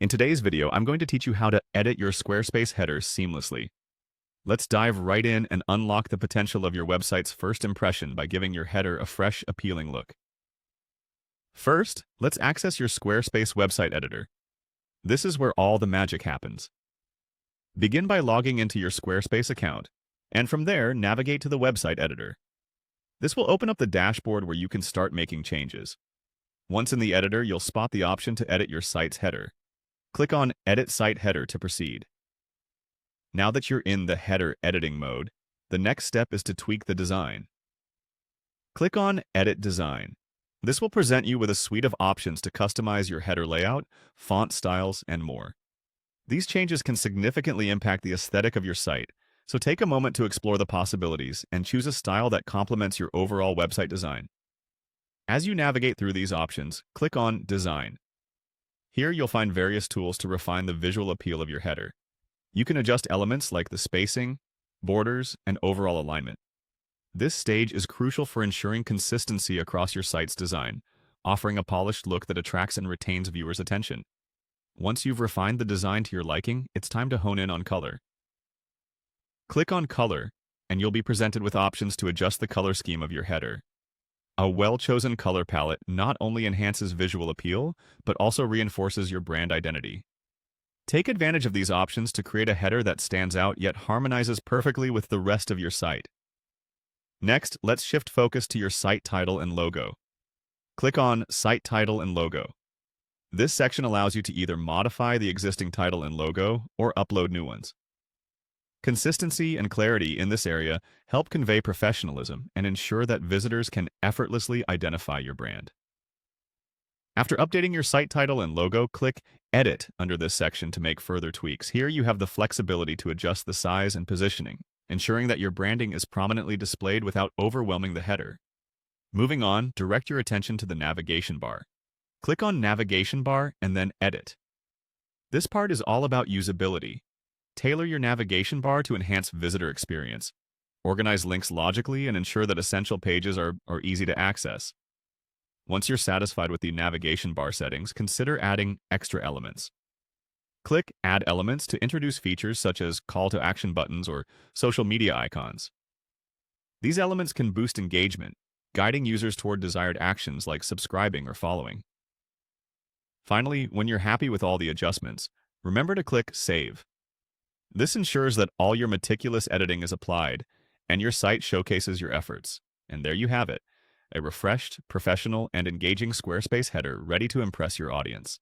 In today's video, I'm going to teach you how to edit your Squarespace headers seamlessly. Let's dive right in and unlock the potential of your website's first impression by giving your header a fresh, appealing look. First, let's access your Squarespace website editor. This is where all the magic happens. Begin by logging into your Squarespace account, and from there, navigate to the website editor. This will open up the dashboard where you can start making changes. Once in the editor, you'll spot the option to edit your site's header. Click on Edit Site Header to proceed. Now that you're in the header editing mode, the next step is to tweak the design. Click on Edit Design. This will present you with a suite of options to customize your header layout, font styles, and more. These changes can significantly impact the aesthetic of your site, so take a moment to explore the possibilities and choose a style that complements your overall website design. As you navigate through these options, click on Design. Here you'll find various tools to refine the visual appeal of your header. You can adjust elements like the spacing, borders, and overall alignment. This stage is crucial for ensuring consistency across your site's design, offering a polished look that attracts and retains viewers' attention. Once you've refined the design to your liking, it's time to hone in on color. Click on Color, and you'll be presented with options to adjust the color scheme of your header. A well-chosen color palette not only enhances visual appeal, but also reinforces your brand identity. Take advantage of these options to create a header that stands out yet harmonizes perfectly with the rest of your site. Next, let's shift focus to your site title and logo. Click on Site Title and Logo. This section allows you to either modify the existing title and logo or upload new ones. Consistency and clarity in this area help convey professionalism and ensure that visitors can effortlessly identify your brand. After updating your site title and logo, click Edit under this section to make further tweaks. Here you have the flexibility to adjust the size and positioning, ensuring that your branding is prominently displayed without overwhelming the header. Moving on, direct your attention to the navigation bar. Click on Navigation Bar and then Edit. This part is all about usability. Tailor your navigation bar to enhance visitor experience. Organize links logically and ensure that essential pages are easy to access. Once you're satisfied with the navigation bar settings, consider adding extra elements. Click Add Elements to introduce features such as call to action buttons or social media icons. These elements can boost engagement, guiding users toward desired actions like subscribing or following. Finally, when you're happy with all the adjustments, remember to click Save. This ensures that all your meticulous editing is applied, and your site showcases your efforts. And there you have it, a refreshed, professional, and engaging Squarespace header ready to impress your audience.